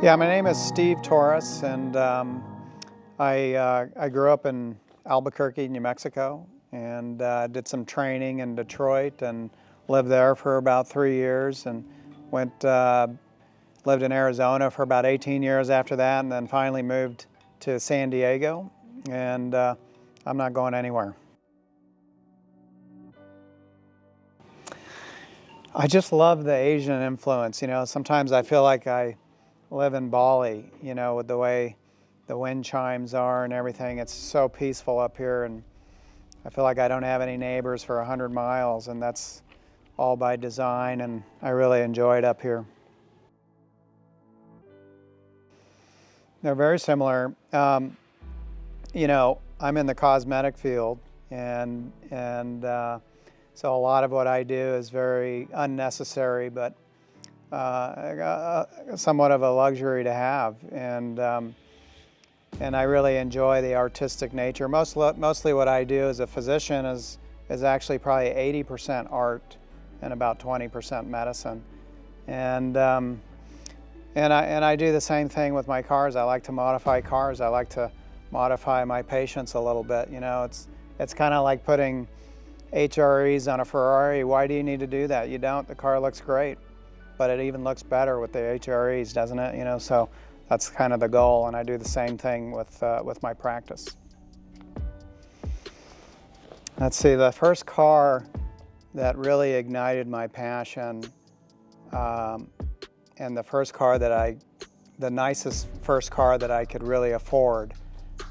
Yeah, my name is Steve Torres, and I grew up in Albuquerque, New Mexico, and did some training in Detroit and lived there for about 3 years, and lived in Arizona for about 18 years after that, and then finally moved to San Diego, and I'm not going anywhere. I just love the Asian influence. You know, sometimes I feel like I live in Bali, you know, with the way the wind chimes are and everything. It's so peaceful up here, and I feel like I don't have any neighbors for 100 miles, and that's all by design, and I really enjoy it up here. They're very similar. You know, I'm in the cosmetic field, and so a lot of what I do is very unnecessary, but somewhat of a luxury to have, and I really enjoy the artistic nature. Mostly what I do as a physician is actually probably 80% art and about 20% medicine, and I do the same thing with my cars. I like to modify cars. I like to modify my patients a little bit. You know, it's kind of like putting HREs on a Ferrari. Why do you need to do that? You don't. The car looks great, but it even looks better with the HREs, doesn't it? You know, so that's kind of the goal, and I do the same thing with my practice. Let's see, the first car that really ignited my passion, and the nicest first car that I could really afford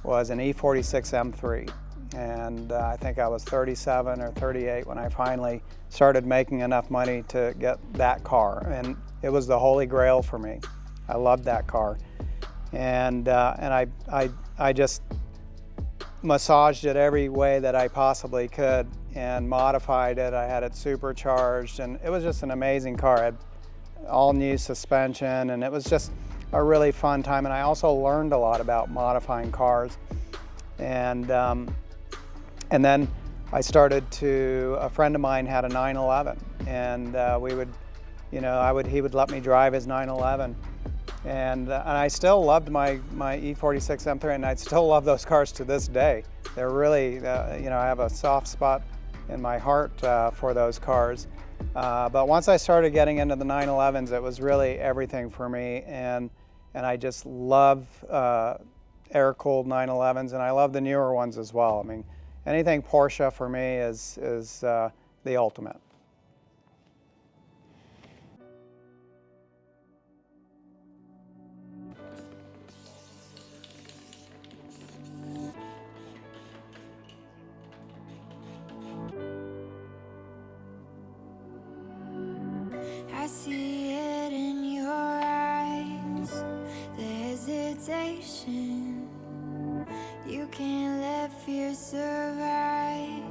was an E46 M3. And I think I was 37 or 38 when I finally started making enough money to get that car, and it was the holy grail for me. I loved that car, and I just massaged it every way that I possibly could and modified it. I had it supercharged, and it was just an amazing car. It had all new suspension, and it was just a really fun time. And I also learned a lot about modifying cars, and then a friend of mine had a 911, and he would let me drive his 911, and I still loved my E46 M3, and I still love those cars to this day. They're really, you know, I have a soft spot in my heart for those cars. But once I started getting into the 911s, it was really everything for me, and I just love air-cooled 911s, and I love the newer ones as well. I mean, anything Porsche for me is the ultimate. I see it in your eyes, the hesitation. You can't let fear survive.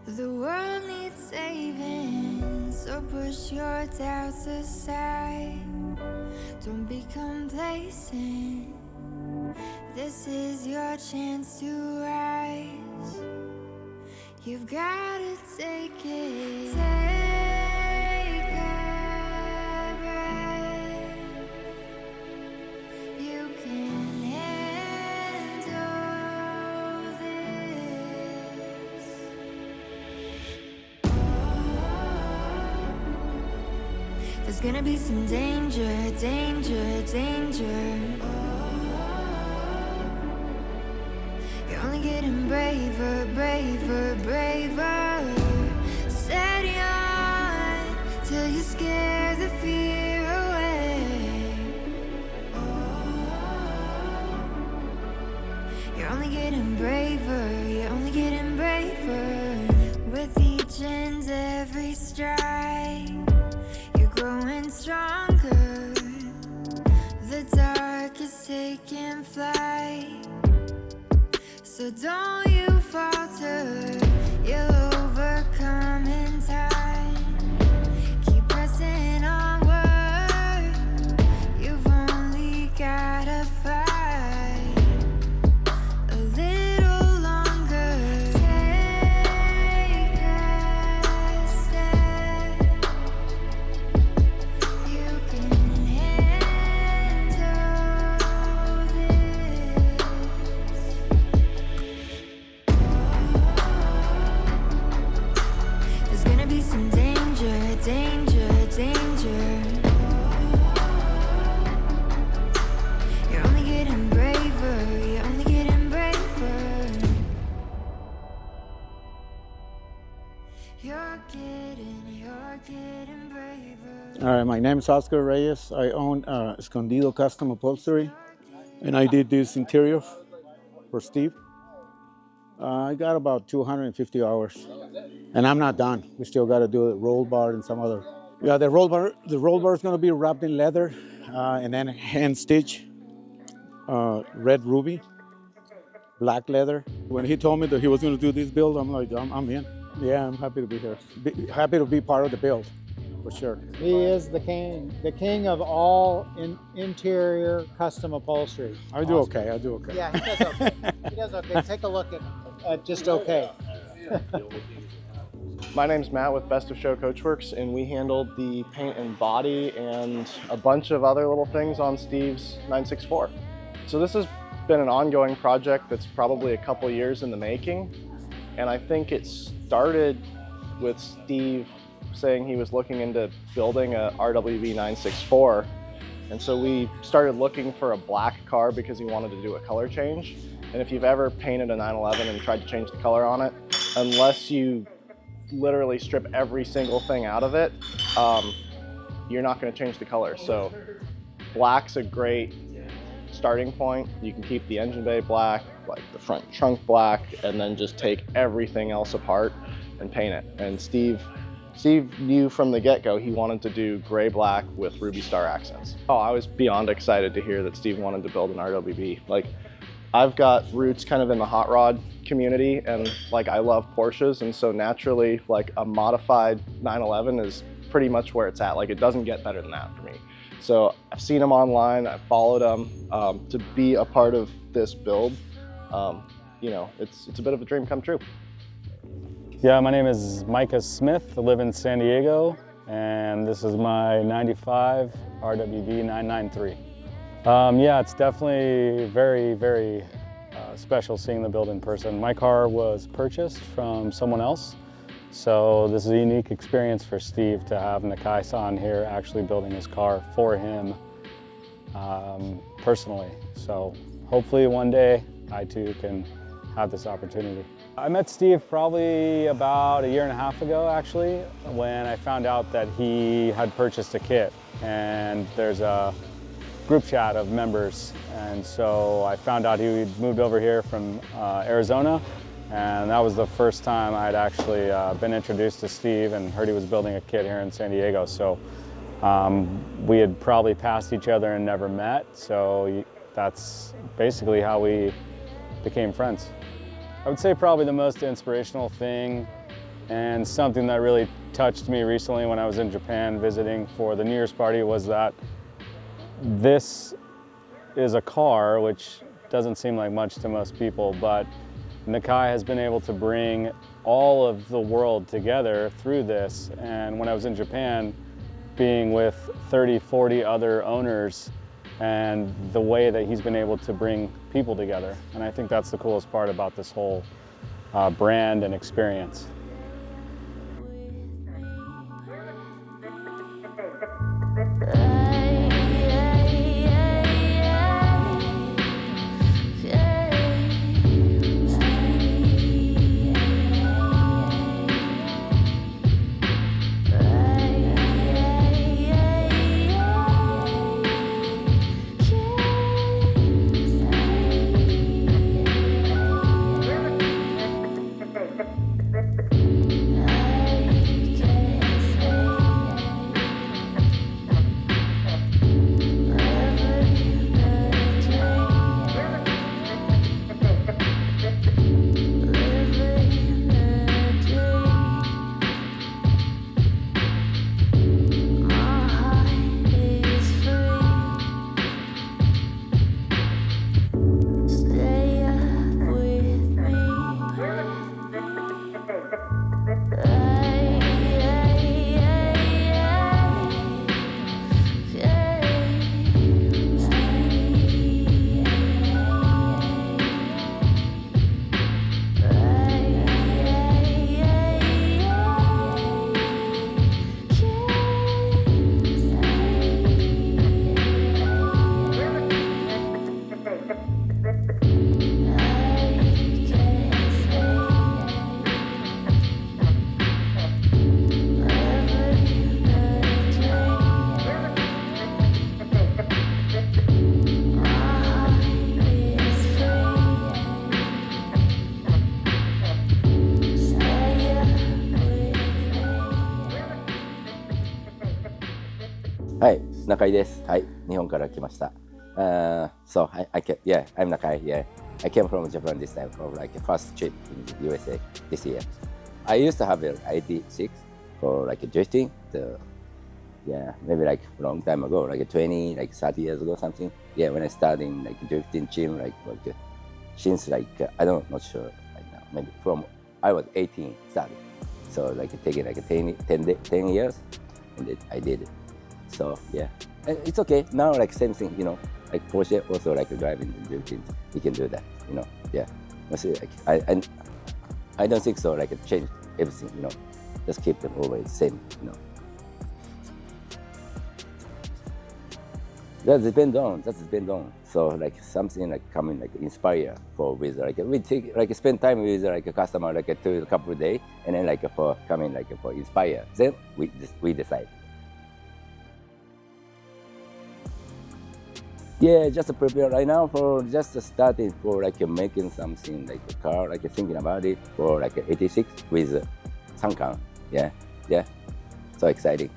The world needs saving, so push your doubts aside. Don't be complacent. This is your chance to rise. You've got to take it. Take a breath. You can There's gonna be some danger, danger, danger. You're only getting braver, braver, braver. Steady on till you scare the fear away. You're only getting braver, you're only getting braver. With each and every stride, growing stronger. The dark is taking flight, so don't you falter. You'll overcome in time. Keep pressing onward. You've only gotta fight a little longer. Take a step. You can All right, my name is Oscar Reyes. I own Escondido Custom Upholstery, and I did this interior for Steve. I got about 250 hours, and I'm not done. We still got to do the roll bar and some other. Yeah, the roll bar is going to be wrapped in leather, and then hand stitch, red ruby, black leather. When he told me that he was going to do this build, I'm like, I'm in. Yeah, I'm happy to be here. Happy to be part of the build, for sure. He is the king of all interior custom upholstery. I do okay. I do okay. Yeah, he does okay. He does okay. Take a look at just okay. My name's Matt with Best of Show Coachworks, and we handled the paint and body and a bunch of other little things on Steve's 964. So this has been an ongoing project that's probably a couple years in the making, and I think it started with Steve saying he was looking into building a RWB 964, and so we started looking for a black car because he wanted to do a color change. And if you've ever painted a 911 and tried to change the color on it, unless you literally strip every single thing out of it, you're not going to change the color. So black's a great starting point. You can keep the engine bay black, like the front trunk black, and then just take everything else apart and paint it. And Steve knew from the get-go he wanted to do gray black with ruby star accents. Oh, I was beyond excited to hear that Steve wanted to build an RWB. Like, I've got roots kind of in the hot rod community, and like I love Porsches, and so naturally like a modified 911 is pretty much where it's at. Like, it doesn't get better than that for me. So I've seen him online, I've followed him. To be a part of this build, you know, it's a bit of a dream come true. Yeah, my name is Micah Smith. I live in San Diego, and this is my 95 RWB 993. Yeah, it's definitely very, very special seeing the build in person. My car was purchased from someone else, so this is a unique experience for Steve to have Nakai-San here actually building his car for him personally. So hopefully one day I too can have this opportunity. I met Steve probably about 1.5 years ago actually, when I found out that he had purchased a kit, and there's a group chat of members, and so I found out he'd moved over here from Arizona, and that was the first time I'd actually been introduced to Steve and heard he was building a kit here in San Diego. So we had probably passed each other and never met, so that's basically how we became friends. I would say probably the most inspirational thing, and something that really touched me recently when I was in Japan visiting for the New Year's party, was that this is a car which doesn't seem like much to most people, but Nakai has been able to bring all of the world together through this. And when I was in Japan, being with 30, 40 other owners, and the way that he's been able to bring people together. And I think that's the coolest part about this whole brand and experience. はい、中井です。はい、日本から来ました。So yeah, I'm Nakai. Yeah, I came from Japan this time for like a first trip in the USA this year. I used to have an 86 for like drifting. Yeah, maybe like a long time ago, like 20, like 30 years ago, something. Yeah, when I started in like drifting gym, since like not sure right now. Maybe from I was 18 started. So like taking like 10 years, and I did it. So yeah, and it's okay now. Like same thing, you know, like Porsche also like driving and drifting. We can do that, you know. Yeah, like I don't think so. Like change everything, you know. Just keep them always same, you know. That depends on. So like something like coming like inspire for with like we take like spend time with like a customer like a couple of days, and then like for coming like for inspire. Then we decide. Yeah, just prepare right now for just starting for like making something like a car, like thinking about it for like 86 with Sankan. Yeah, so exciting.